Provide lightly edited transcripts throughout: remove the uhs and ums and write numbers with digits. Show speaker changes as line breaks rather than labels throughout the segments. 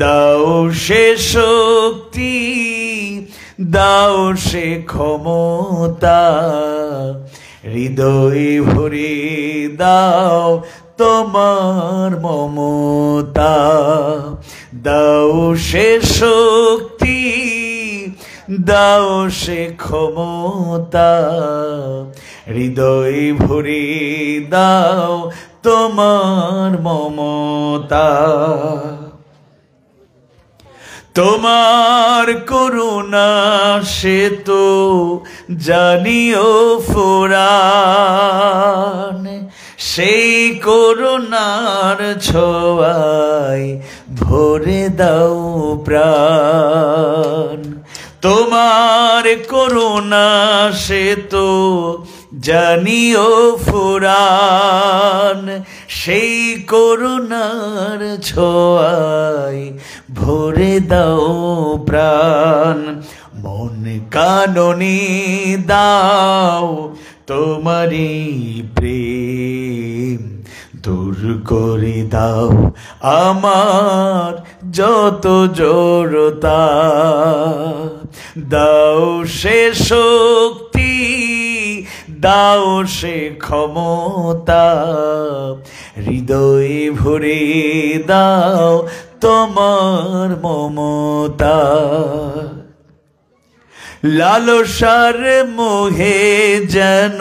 দাও সে শক্তি, দাও সে ক্ষমতা, হৃদয় ভরে দাও তোমার মমতা। দাও সে শক্তি, দাও সে ক্ষমতা, হৃদয় ভরে দাও তোমার মমতা। তোমার করুণা সে তো জানিও ফুরান, সেই করুণার ছোঁয়ায় ভরে দাও প্রাণ। তোমার করুণা সে তো জানিও ফুরান, সেই করুণার ছোঁয়ায় ভরে দাও প্রাণ। মন কাননে দাও তোমারি প্রেম, দূর করে দাও আমার যত জড়তা। দাও সে শক্তি, দাও সে ক্ষমতা, হৃদয়ে ভরে দাও তোমার মমতা। লালসার মোহে যেন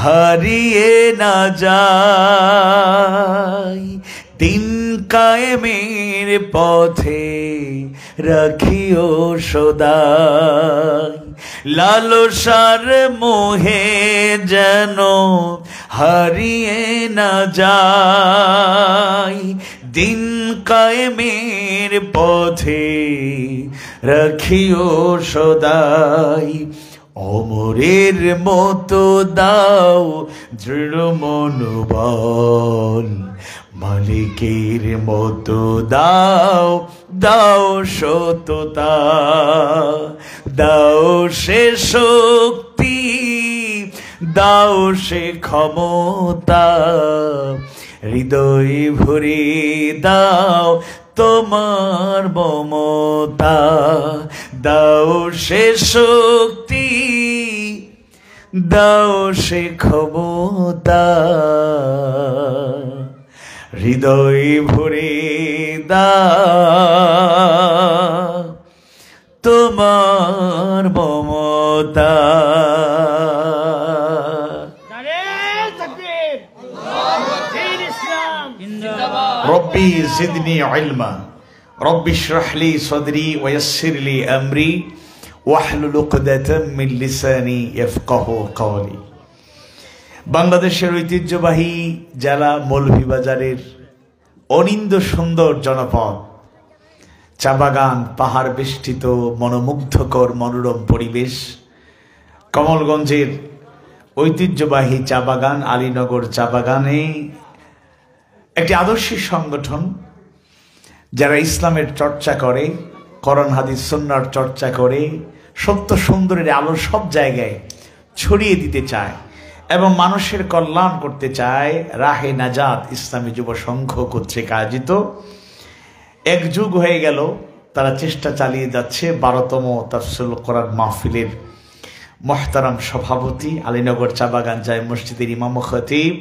হারিয়ে না যায়, দিন কায়েমের পথে রাখিও সদাই। লালসার মোহে যেন হারিয়ে না যায়, দিন কায়েমের পথে রাখিও সদাই। অমরের মতো দাও দৃঢ় মনোবল, মালিকের মতো দাও দাও সততা। দাও সে শক্তি, দাও সে ক্ষমতা, হৃদয় ভরে দাও তোমার মমতা। দাও সে শক্তি, দাও সে ক্ষমতা, হৃদয় ভরে দাও তোমার মমতা। রব্বি জিদনি ইলমা, রব্বি ইশরাহ লি সাদরি ওয়া ইয়াসসির লি আমরি ওয়াহলুল উকদাতাম মিন লিসানি ইয়াফকাহু কওলি। বাংলাদেশের ঐতিহ্যবাহী জেলা মৌলভীবাজারের অনিন্দ সুন্দর জনপদ, চা বাগান, পাহাড় বেষ্টিত মনোমুগ্ধকর মনোরম পরিবেশ। কমলগঞ্জের ঐতিহ্যবাহী চা বাগান আলীনগর চা বাগানে একটি আদর্শিক সংগঠন যারা ইসলামের চর্চা করে, কোরআন হাদিস সুন্নাহর চর্চা করে, সত্য সুন্দরের আলো সব জায়গায় ছড়িয়ে দিতে চায় এবং মানুষের কল্যাণ করতে চায়। রাহে নাজাত ইসলামী যুব সংঘ কর্তৃক আয়োজিত এক যুগ হয়ে গেল তারা চেষ্টা চালিয়ে যাচ্ছে। 12তম তাফসীরুল কোরআন মাহফিলের মোহতারাম সভাপতি, আলীনগর চা বাগান জামে মসজিদের ইমাম ও খতিব,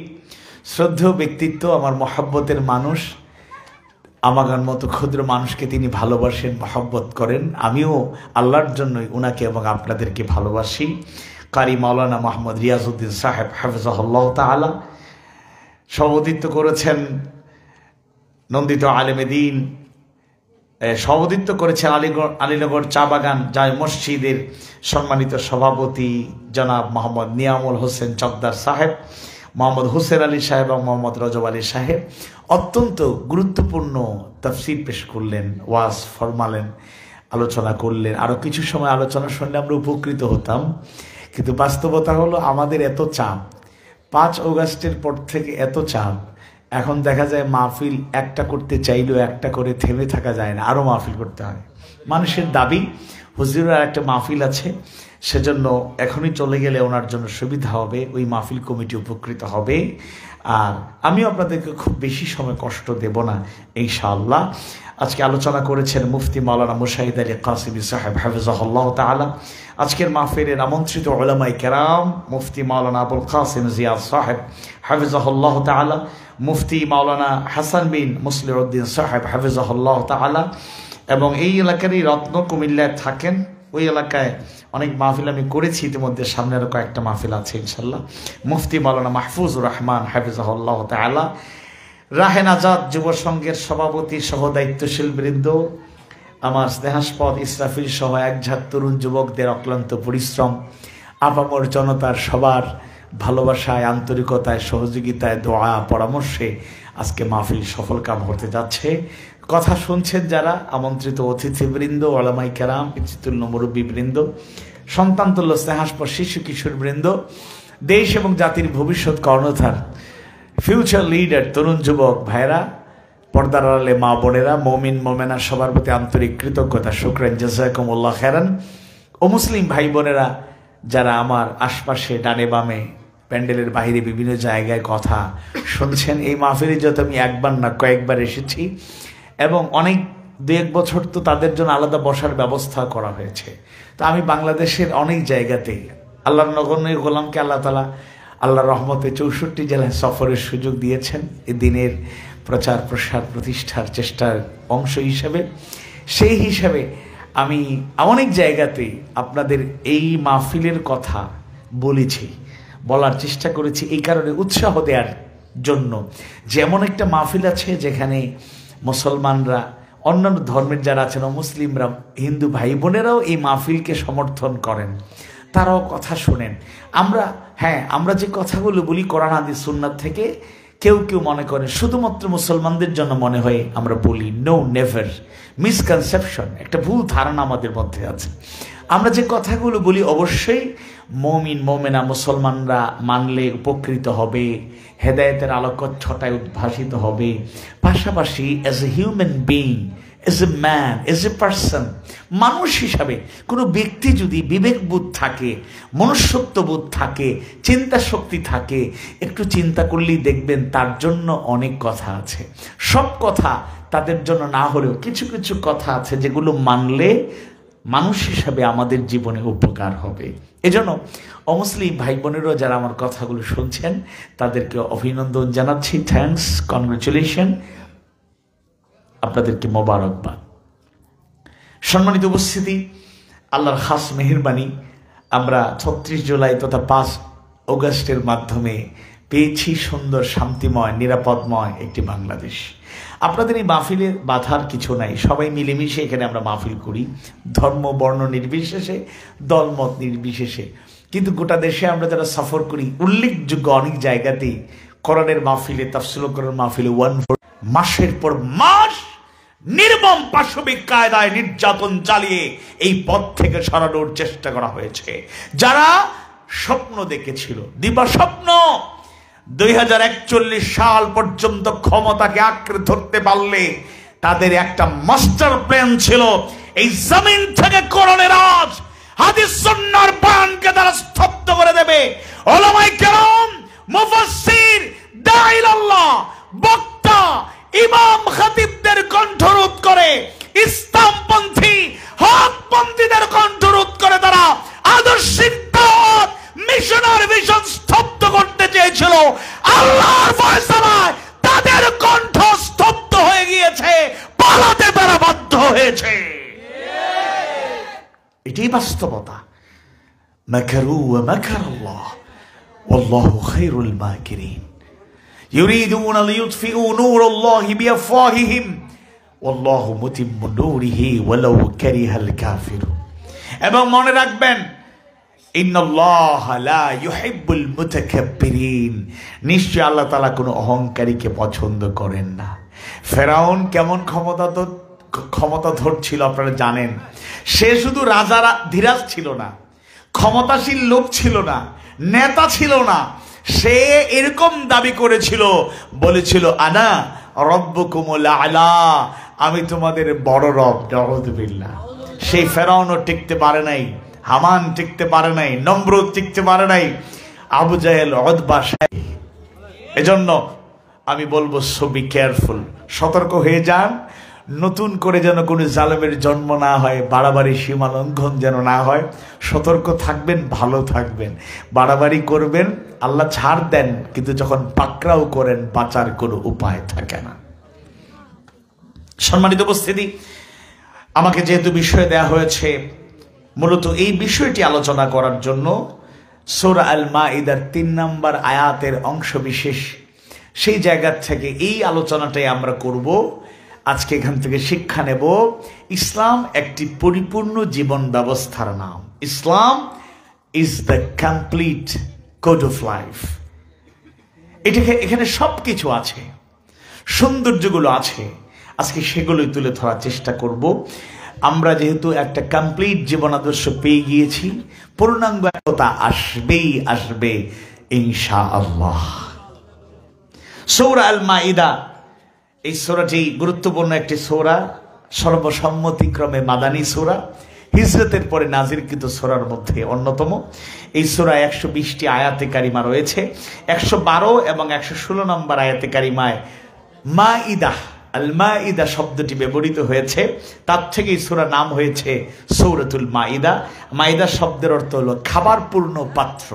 শ্রদ্ধেয় ব্যক্তিত্ব, আমার মহব্বতের মানুষ। আমাদের মতো ক্ষুদ্র মানুষকে তিনি ভালোবাসেন, মহব্বত করেন। আমিও আল্লাহর জন্যই উনাকে এবং আপনাদেরকে ভালোবাসি। কারি মাওলানা মোহাম্মদ রিয়াজউদ্দিন সাহেব হাফিজাহুল্লাহ তাআলা সভাপতিত্ব করেছেন। নন্দিত আলেমে দ্বীন সভাপতিত্ব করেছেন আলীনগর চা বাগান জামে মসজিদের সম্মানিত সভাপতি জনাব মোহাম্মদ নিয়ামুল হোসেন চকদার সাহেব, মোহাম্মদ হুসেন আলী সাহেব এবং মোহাম্মদ রজব আলী সাহেব। অত্যন্ত গুরুত্বপূর্ণ তাফসীর পেশ করলেন, ওয়াজ ফরমালেন, আলোচনা করলেন। আরও কিছু সময় আলোচনা শুনলে আমরা উপকৃত হতাম, কিন্তু বাস্তবতা হলো আমাদের এত চাপ, 5 আগস্টের পর থেকে এত চাপ। এখন দেখা যায় মাহফিল একটা করতে চাইলেও একটা করে থেমে থাকা যায় না, আরও মাহফিল করতে হয়। মানুষের দাবি হুজুরের একটা মাহফিল আছে, সেজন্য এখনই চলে গেলে ওনার জন্য সুবিধা হবে, ওই মাহফিল কমিটি উপকৃত হবে। আর আমিও আপনাদেরকে খুব বেশি সময় কষ্ট দেব না ইনশাআল্লাহ। আজকে আলোচনা করেছেন মুফতি মাওলানা মুশাহিদ আলী কাসিমি সাহেব হাফিজাহুল্লাহ তাআলা। আজকের মাহফিলের আমন্ত্রিত উলামায়ে কেরাম মুফতি মাওলানা আবুল কাসিম জিয়াদ সাহেব হাফিজাহুল্লাহ তাআলা, মুফতি মাওলানা হাসান বিন মুসলিউদ্দিন সাহেব হাফিজাহুল্লাহ তাআলা, এবং এই এলাকারই রত্ন কুমিল্লায় থাকেন। ওই এলাকায় অনেক মাহফিল আমি করেছি ইতিমধ্যে, সামনেরও কয়েকটা মাহফিল আছে ইনশাল্লাহ। মুফতি মাওলানা মাহফুজুর রহমান হাফিজাহুল্লাহ তাআলা, রাহেন আজাদ যুব সংঘের সভাপতি সহ দায়িত্বশীল বৃন্দ, আমার স্নেহাস্পদ ইসরাফিল সহ একঝাঁক তরুণ যুবকদের অক্লান্ত পরিশ্রম, আপামর জনতার সবার ভালোবাসায়, আন্তরিকতায়, সহযোগিতায়, দোয়া, পরামর্শে আজকে মাহফিল সফল কাম হতে যাচ্ছে। কথা শুনছেন যারা, আমন্ত্রিত অতিথিবৃন্দ, ওলামাই কেরাম, পিতৃতুল্য মুরব্বীবৃন্দ, সন্তানতুল্য স্নেহাস্পদ শিশু কিশোর বৃন্দ, দেশ এবং জাতির ভবিষ্যৎ কর্ণধার, ফিউচার লিডার, তরুণ যুবক ভাইরা, পর্দার আড়ালে মা বোনেরা, মমিন মোমেনা, সবার প্রতি আন্তরিক কৃতজ্ঞতা, শুকরান, জাযাকুমুল্লাহ খায়রান। ও মুসলিম ভাই বোনেরা যারা আমার আশপাশে ডানে বামে প্যান্ডেলের বাইরে বিভিন্ন জায়গায় কথা শুনছেন, এই মাহফিলে যত আমি একবার না কয়েকবার এসেছি, এবং অনেক দু এক বছর তো তাদের জন্য আলাদা বসার ব্যবস্থা করা হয়েছে। তো আমি বাংলাদেশের অনেক জায়গাতেই আল্লাহর নগণ্য গোলামকে আল্লাহ তাআলা আল্লাহর রহমতে 64 জেলায় সফরের সুযোগ দিয়েছেন এই দিনের প্রচার প্রসার প্রতিষ্ঠার চেষ্টার অংশ হিসেবে। সেই হিসাবে আমি অনেক জায়গাতেই আপনাদের এই মাহফিলের কথা বলেছি, বলার চেষ্টা করেছি এই কারণে উৎসাহ দেওয়ার জন্য। যেমন একটা মাহফিল আছে যেখানে মুসলমানরা, অন্যান্য ধর্মের যারা আছেন, মুসলিমরা, হিন্দু ভাই বোনেরাও এই মাহফিলকে সমর্থন করেন, তারাও কথা শোনেন। আমরা যে কথাগুলো বলি কোরআন হাদিস সুন্নাত থেকে, কেউ কেউ মনে করেন শুধুমাত্র মুসলমানদের জন্য মনে হয় আমরা বলি। No, never. মিসকনসেপশন, একটা ভুল ধারণা আমাদের মধ্যে আছে। আমরা যে কথাগুলো বলি অবশ্যই মমিন মোমেনা মুসলমানরা মানলে উপকৃত হবে, হেদায়েতের আলোকচ্ছটায় উদ্ভাসিত হবে। পাশাপাশি as a human being, as a man, as a person, মানুষ হিসাবে কোনো ব্যক্তি যদি বিবেকবোধ থাকে, মনুষ্যত্ববোধ থাকে, চিন্তা শক্তি থাকে, একটু চিন্তা করলেই দেখবেন তার জন্য অনেক কথা আছে। সব কথা তাদের জন্য না হলেও কিছু কিছু কথা আছে যেগুলো মানলে মানুষ হিসাবে আমাদের জীবনে উপকার হবে। এজন্য অমুসলিম ভাই বোনেরও যারা আমার কথাগুলো শুনছেন তাদেরকে অভিনন্দন জানাচ্ছি। থ্যাঙ্কস, কনগ্রাচুলেশন, আপনাদেরকে মোবারকবাদ। সম্মানিত উপস্থিতি, আল্লাহর খাস মেহেরবানি, আমরা 36 জুলাই তথা 5 অগস্টের মাধ্যমে পেয়েছি সুন্দর, শান্তিময়, নিরাপদময় একটি বাংলাদেশ। আপনাদের এই মাহফিলে বাধার কিছু নাই, সবাই মিলেমিশে এখানে আমরা মাহফিল করি, ধর্ম বর্ণ নির্বিশেষে, দলমত নির্বিশেষে। কিন্তু গোটা দেশে আমরা যারা সফর করি, উল্লেখযোগ্য অনেক জায়গাতেই কোরআনের মাহফিলে, তাফসীরুল কোরআন মাহফিলে মাসের পর মাস নির্মম পাশবিক কায়দায় নির্যাতন চালিয়ে এই পথ থেকে সরানোর চেষ্টা করা হয়েছে। যারা স্বপ্ন দেখেছিল, দিবা স্বপ্ন 2041 সাল পর্যন্ত ক্ষমতাকে আঁকড়ে ধরতে পারলে তাদের একটা মাস্টার প্ল্যান ছিল এই জমিন থেকে কোরআনের রাজ, হাদিস সুন্নাহর বয়ানকে তারা স্তব্ধ করে দেবে। উলামায়ে কেরাম, মুফাসসির, দাঈল আল্লাহ, বক্তা, ইমাম খতিবদের কণ্ঠরোধ করে, ইসলামপন্থী হকপন্থীদের কণ্ঠরোধ করে তারা আদর্শিক দাওয়াত, মিশনার ভিশন স্তব্ধ করতে চেয়েছিল। আল্লাহর ফয়সালায় তাদের কণ্ঠ স্তব্ধ হয়ে গিয়েছে, পালাতে তারা বাধ্য হয়েছে। এটাই বাস্তবতা। মাকারু ওয়া মাকারাল্লাহ ওয়াল্লাহু খায়রুল মাকিরিন। ইউরিদুনা লিইউতফিউ নূরাল্লাহি বিআফওয়াহিহিম ওয়াল্লাহু মুতিম্মু নূরিহি ওয়ালাউ কারিহাল কাফিরুন। এবং মনে রাখবেন, ইন্নাল্লাহা লা ইউহিব্বুল মুতাকাব্বিরিন, নিশ্চয় আল্লাহ তাআলা কোনো অহংকারীকে পছন্দ করেন না। ফেরাউন কেমন ক্ষমতাধর ছিল আপনারা জানেন। সে শুধু রাজারা ধীরাজ ছিল না, ক্ষমতাশীল লোক ছিল না, নেতা ছিল না, সে এরকম দাবি করেছিল, বলেছিল আনা রব্বুকুমুল আলা, আমি তোমাদের বড় রব। নাউযুবিল্লাহ। সেই ফেরাউনও টিকতে পারে নাই, হামান টিকতে পারে নাই, নমরুদ টিকতে পারে নাই, আবু জাহেল, উতবা, এজন্য আমি বলবো সো বি কেয়ারফুল, সতর্ক হয়ে যান, নতুন করে যেন কোনো জালেমের জন্ম না হয়, বাড়াবাড়ি সীমা লঙ্ঘন যেন না হয়। সতর্ক থাকবেন, ভালো থাকবেন। বাড়াবাড়ি করবেন, আল্লাহ ছাড় দেন, কিন্তু যখন পাকড়াও করেন বাঁচার কোনো উপায় থাকে না। সম্মানিত উপস্থিতি, আমাকে যেহেতু বিষয় দেয়া হয়েছে মূলত এই বিষয়টি আলোচনা করার জন্য, সূরা আল মাইদার 3 নম্বর আয়াতের অংশ বিশেষ, সেই জায়গা থেকে এই আলোচনাটাই আমরা করব। আজকে এখান থেকে শিক্ষা নেব, ইসলাম একটি পরিপূর্ণ জীবন ব্যবস্থার নাম। Islam is the complete code of life. এখানে সব কিছু আছে, সৌন্দর্যগুলো আছে। আজকে সেগুলোই তুলে ধরার চেষ্টা করব। আমরা যেহেতু একটা কমপ্লিট জীবন আদর্শ পেয়ে গিয়েছি, পূর্ণাঙ্গ একতা আসবেই আসবে ইনশাআল্লাহ। সূরা আল মাইদা, এই সূরাটি গুরুত্বপূর্ণ একটি সূরা, সর্বসম্মতিক্রমে মাদানী সূরা, হিজরতের পরে নাজিলকৃত সূরার মধ্যে অন্যতম। এই সূরায় 120টি আয়াতে কারিমা রয়েছে। 112 এবং 116 নম্বর আয়াতে কারিমায় মাইদা, আল মাইদা শব্দটি ব্যবহৃত হয়েছে। তার থেকে এই সূরার নাম হয়েছে সূরাতুল মাইদা। মাইদা শব্দের অর্থ হলো খাবারপূর্ণ পাত্র,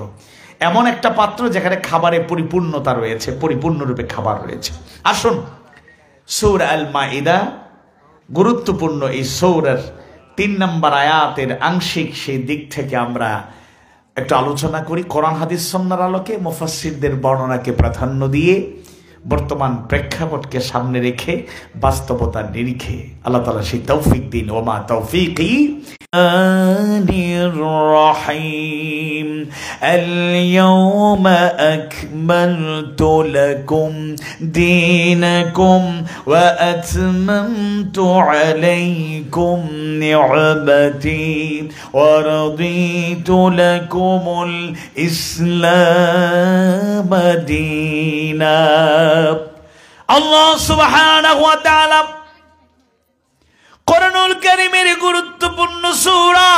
এমন একটা পাত্র যেখানে খাবারের পরিপূর্ণতা রয়েছে, পরিপূর্ণরূপে খাবার রয়েছে। আসুন, সূরা আল মাইদা গুরুত্বপূর্ণ এই সূরার 3 নম্বর আয়াতের আংশিক সেই দিক থেকে আমরা একটু আলোচনা করি। কোরআন হাদিস সুন্নাহর আলোকে মুফাসসিরদের বর্ণনাকে প্রাধান্য দিয়ে, বর্তমান প্রেক্ষাপটকে সামনে রেখে, বাস্তবতার নিরিখে আল্লাহ তাআলা সেই তৌফিক দিন। ওমা তৌফিকি الرحيم اليوم أكملت لكم دينكم وأتممت عليكم نعمتي ورضيت لكم الإسلام دينا। الله سبحانه وتعالى কোরআনুল কারীমের গুরুত্বপূর্ণ সূরা,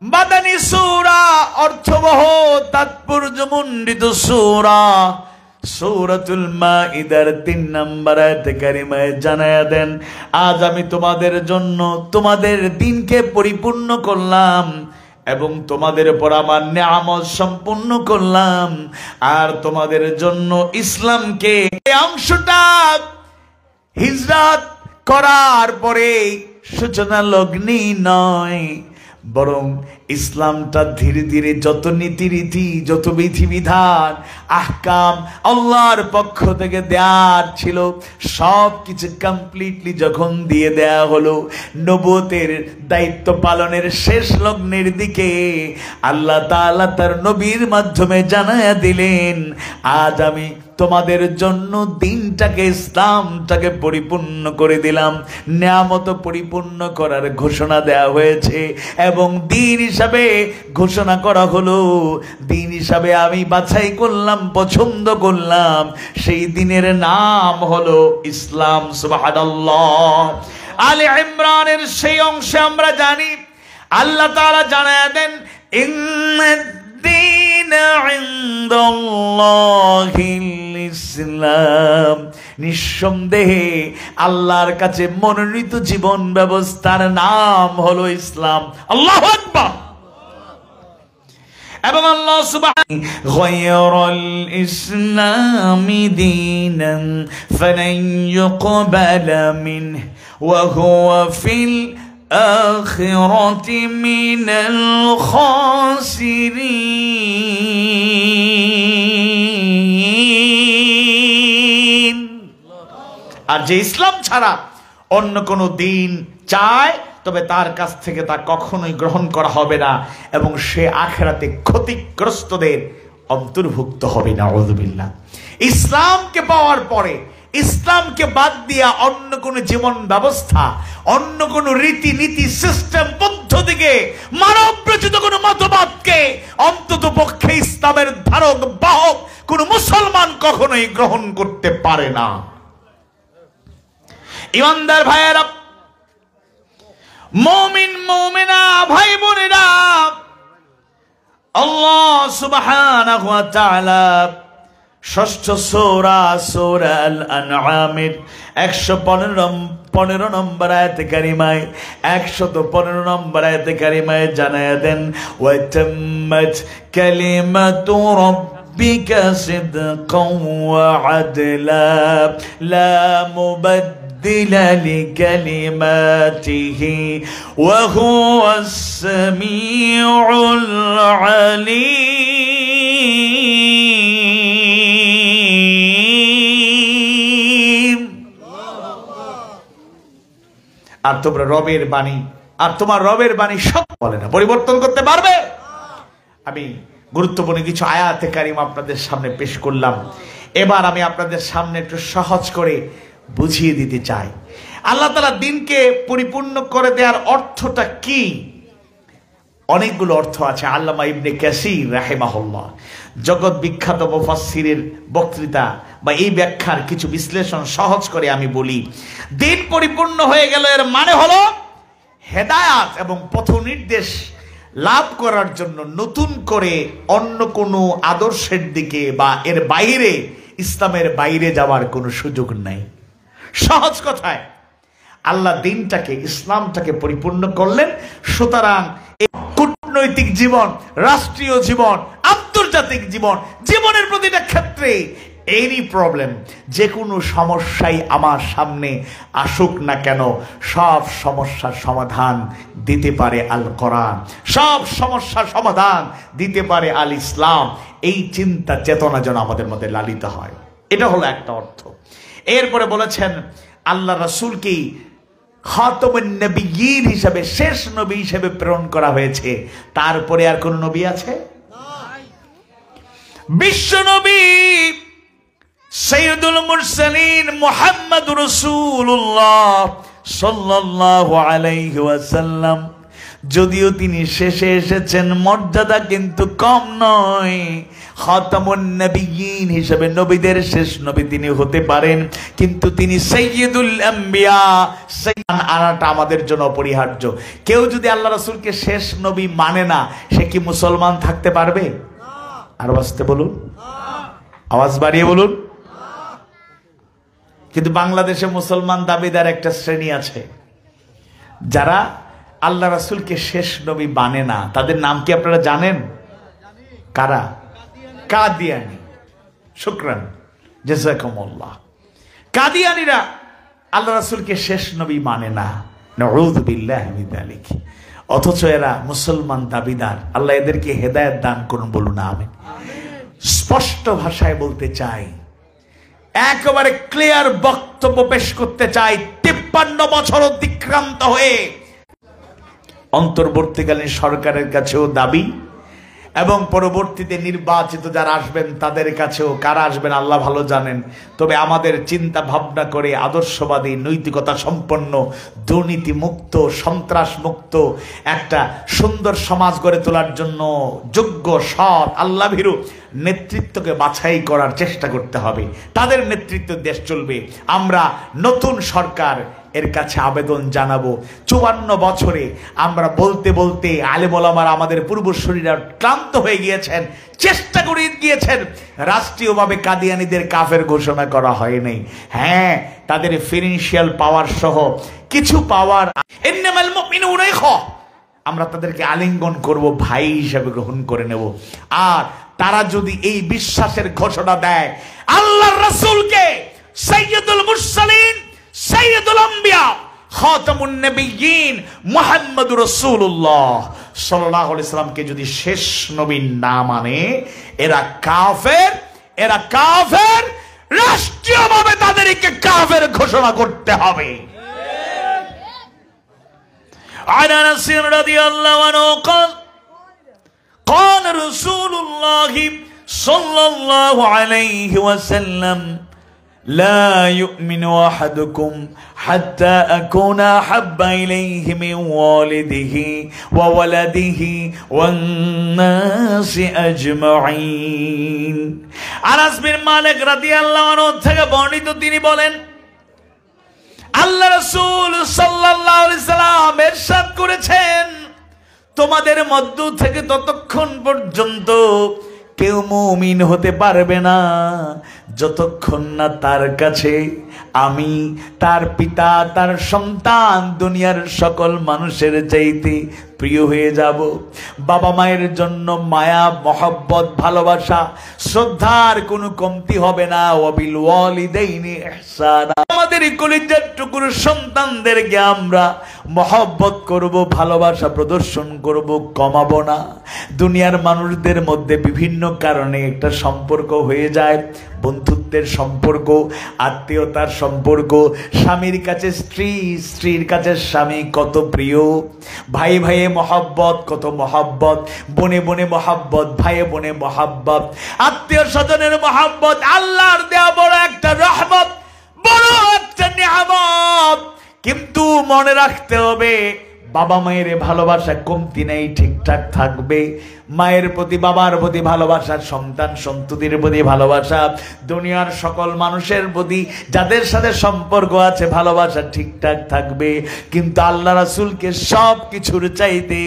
মাদানী সূরা, অর্থবহ তাৎপর্যমণ্ডিত সূরা সূরাতুল মাইদার 3 নম্বর আয়াতে কারিমায় জানায়া দেন, আজ আমি তোমাদের জন্য তোমাদের দিনকে পরিপূর্ণ করলাম এবং তোমাদের উপর আমার নিয়ামত সম্পূর্ণ করলাম, আর তোমাদের জন্য ইসলামকে, এই অংশটা হিজরত করার পরে সূচনা লগ্নি নয়, বরং ইসলামটা ধীরে ধীরে যত নীতিরীতি, যত বিধিবিধান, আহকাম আল্লাহর পক্ষ থেকে দেয়ার ছিল, সব কিছু কমপ্লিটলি যখন দিয়ে দেয়া হলো, নবুয়তের দায়িত্ব পালনের শেষ লগ্নের দিকে আল্লাহ তাআলা তার নবীর মাধ্যমে জানায়া দিলেন, আজ আমি তোমাদের জন্য দিনটাকে, ইসলামটাকে পরিপূর্ণ করে দিলাম। নিয়ামত পরিপূর্ণ করার ঘোষণা দেয়া হয়েছে এবং দিন হিসাবে ঘোষণা করা হলো, দিন হিসাবে আমি বাছাই করলাম, পছন্দ করলাম, সেই দিনের নাম হলো ইসলাম। সুবহানাল্লাহ। আলে ইমরানের সেই অংশে আমরা জানি আল্লাহ তাআলা জানায়া দেন, ইসলাম, নিঃসন্দেহে আল্লাহর কাছে মনোনীত জীবন ব্যবস্থার নাম হলো ইসলাম। আল্লাহু আকবার। এবং আল্লাহ সুবহানাহু গায়রাল ইসলামি দীনান ফালান ইউকবালা মিনহু ওয়া হুয়া ফিল আখিরাতি মিনাল খাসিরিন। আর যে ইসলাম ছাড়া অন্য কোনো দিন চায়, তবে তার কাছ থেকে তা কখনোই গ্রহণ করা হবে না এবং সে আখিরাতে ক্ষতিগ্রস্তদের অন্তর্ভুক্ত হবে না। নাউযুবিল্লাহ। ইসলামকে পাওয়ার পরে, ইসলামকে বাদ দিয়া অন্য কোন জীবন ব্যবস্থা, অন্য কোন রীতিনীতি, সিস্টেম, পদ্ধতিকে, মানব রচিত কোন মতবাদকে অন্তত পক্ষে ইসলামের ধারক বাহক কোন মুসলমান কখনোই গ্রহণ করতে পারে না। ইমানদার ভাইয়েরা, মুমিন মুমিনা ভাই বোনেরা, আল্লাহ সুবহানাহু ওয়া তাআলা ষষ্ঠ সূরা সূরা আল আনআমের 115 নম্বর আয়াতে কারিমায় 115 নম্বর আয়াতে কারিমায় জানায়া দেন ওয়া তাম্মাত কালিমাতু রাব্বিকা সিদকান ওয়া আদলা লা মুবাদ্দিলা লিকালিমাতিহি ওয়া হুয়াস সামিউল আলীম। আর তোমরা রবের বাণী আর তোমার রবের বাণী সব বলে না, পরিবর্তন করতে পারবে? আমি গুরুত্বপূর্ণ কিছু আয়াতে কারিমা আপনাদের সামনে পেশ করলাম। এবার আমি আপনাদের সামনে একটু সহজ করে বুঝিয়ে দিতে চাই আল্লাহ তাআলা দিনকে পরিপূর্ণ করে দেওয়ার অর্থটা কি। অনেকগুলো অর্থ আছে। আল্লামা ইবনে কাসির রাহিমাহুল্লাহ জগৎ বিখ্যাত মুফাসসিরের বক্তৃতা বা এই ব্যাখ্যার কিছু বিশ্লেষণ সহজ করে আমি বলি। দিন পরিপূর্ণ হয়ে গেল এর মানে হলো হেদায়াত এবং পথ নির্দেশ লাভ করার জন্য নতুন করে অন্য কোনো আদর্শের দিকে বা এর বাইরে, ইসলামের বাইরে যাওয়ার কোনো সুযোগ নাই। সহজ কথায় আল্লাহ দিনটাকে, ইসলামটাকে পরিপূর্ণ করলেন। সুতরাং কূটনৈতিক জীবন, রাষ্ট্রীয় জীবন, আন্তর্জাতিক জীবন, জীবনের প্রতিটা ক্ষেত্রে এনি প্রবলেম, যে কোনো সমস্যাই আমার সামনে আসুক না কেন, সব সমস্যার সমাধান দিতে পারে আল কোরআন, সব সমস্যার সমাধান দিতে পারে আল ইসলাম। এই চিন্তা চেতনা যেন আমাদের মধ্যে লালিত হয়, এটা হলো একটা অর্থ। এরপরে বলেছেন আল্লাহ রাসূলকে খাতামুন নবিয়্যিন হিসেবে, শেষ নবী হিসেবে প্রেরণ করা হয়েছে। তারপরে আর কোন নবী আছে? বিশ্ব নবী সাইয়্যিদুল মুরসালিন মুহাম্মদুর রাসূলুল্লাহ সাল্লাল্লাহু আলাইহি ওয়াসাল্লাম, যদিও তিনি শেষে এসেছেন, মর্যাদা কিন্তু কম নয়। খাতামুন নবিয়্যিন হিসেবে নবীদের শেষ নবী তিনি হতে পারেন, কিন্তু তিনি সাইয়্যিদুল আম্বিয়া, আনাটা আমাদের জন্য অপরিহার্য। কেউ যদি আল্লাহ রাসূলকে শেষ নবী মানে না, সে কি মুসলমান থাকতে পারবে? আর বাঁচতে বলুন, আওয়াজ বাড়িয়ে বলুন। কিন্তু বাংলাদেশে মুসলমান দাবিদার একটা শ্রেণী আছে যারা আল্লাহ রাসূলকে শেষ নবী মানে না। তাদের নাম কি আপনারা জানেন? কারা? কাদিয়ানি। শুকরান, জাযাকুমুল্লাহ। কাদিয়ানিরা আল্লাহ রাসূলকে শেষ নবী মানে না, নাউযু বিল্লাহি মিন যালিক। অথচ এরা মুসলমান দাবিদার। আল্লাহ এদেরকে হেদায়েত দান করুন, বলুন আমিন। স্পষ্ট ভাষায় বলতে চাই, একেবারে ক্লিয়ার বক্তব্য পেশ করতে চাই, 53 বছর অতিক্রান্ত হয়ে অন্তর্বর্তীকালীন সরকারের কাছেও দাবি এবং পরবর্তীতে নির্বাচিত যারা আসবেন তাদের কাছেও, কারা আসবেন আল্লাহ ভালো জানেন, তবে আমাদের চিন্তা ভাবনা করে আদর্শবাদী, নৈতিকতা সম্পন্ন, দুর্নীতি মুক্ত, সন্ত্রাস মুক্ত একটা সুন্দর সমাজ গড়ে তোলার জন্য যোগ্য, সৎ, আল্লাহ ভীরু নেতৃত্বকে বাছাই করার চেষ্টা করতে হবে। তাদের নেতৃত্বে দেশ চলবে। আমরা নতুন সরকার এর কাছে আবেদন জানাবো। 54 বছরে আমরা বলতে বলতে আলেম ওলামারা, আমাদের পূর্বসূরীরা ক্লান্ত হয়ে গিয়েছেন, চেষ্টা করে গিয়েছেন। রাষ্ট্রীয়ভাবে কাদিয়ানীদের কাফের ঘোষণা করা হয় নাই। হ্যাঁ, তাদের ফিনান্সিয়াল পাওয়ার সহ কিছু পাওয়ার, ইন্নামাল মুমিনুনা ইখওয়া, আমরা তাদেরকে আলিঙ্গন করব, ভাই হিসেবে গ্রহণ করে নেব। আর তারা যদি এই বিশ্বাসের ঘোষণা দেয় আল্লাহর রাসূলকে সাইয়্যিদুল মুরসালিন, সাইয়্যিদুল আম্বিয়া, খাতামুন নবিয়্যিন মুহাম্মদুর রাসূলুল্লাহ সাল্লাল্লাহু আলাইহি সাল্লামকে যদি শেষ নবী না মানে, এরা কাফের, এরা কাফের। রাষ্ট্রীয়ভাবে তাদেরকে কাফের ঘোষণা করতে হবে। عن انس رضي الله عنه قال قال رسول الله صلى الله عليه وسلم لا يؤمن احدكم حتى اكون احب اليه من والده وولده والناس اجمعين। আনাস বিন মালিক রাদিয়াল্লাহু আনহু থেকে বর্ণিত, তিনি বলেন আল্লাহ রাসূল সাল্লাল্লাহু আলাইহি সাল্লাম ইরশাদ করেছেন, তোমাদের মধ্য থেকে ততক্ষণ পর্যন্ত কেউ মুমিন হতে পারবে না যতক্ষণ না তার কাছে আমি, তার পিতা, তার সন্তান দুনিয়ার সকল মানুষের চাইতে প্রিয় হয়ে যাব। বাবা মায়ের জন্য মায়া, মহব্বত, ভালোবাসা, শ্রদ্ধার কোনো কমতি হবে না। ওয়াবিল ওয়ালিদাইনি ইহসানা। আমাদের কলিজার টুকুর সন্তানদেরকে আমরা মহব্বত করব, ভালোবাসা প্রদর্শন করব, কমাবো না। দুনিয়ার মানুষদের মধ্যে বিভিন্ন কারণে একটা সম্পর্ক হয়ে যায়, বন্ধুত্বের সম্পর্ক, আত্মীয়তার সম্পর্ক, স্বামীর কাছে স্ত্রী, স্ত্রীর কাছে স্বামী কত প্রিয়, ভাই ভাইয়ে মহব্বত কত মহব্বত, বনে বনে মহব্বত, ভাইয়ে বনে মহব্বত, আত্মীয় স্বজনের মহব্বত আল্লাহর দেয়া বড় একটা রহমত, বড় একটা নিয়ামত। কিন্তু মনে রাখতে হবে বাবা মায়ের ভালোবাসা কমতি নেই, ঠিকঠাক থাকবে। মায়ের প্রতি, বাবার প্রতি ভালোবাসা, সন্তান সন্ততির প্রতি ভালোবাসা, দুনিয়ার সকল মানুষের প্রতি যাদের সাথে সম্পর্ক আছে ভালোবাসা ঠিকঠাক থাকবে। কিন্তু আল্লাহ রাসূলকে সব কিছুর চাইতে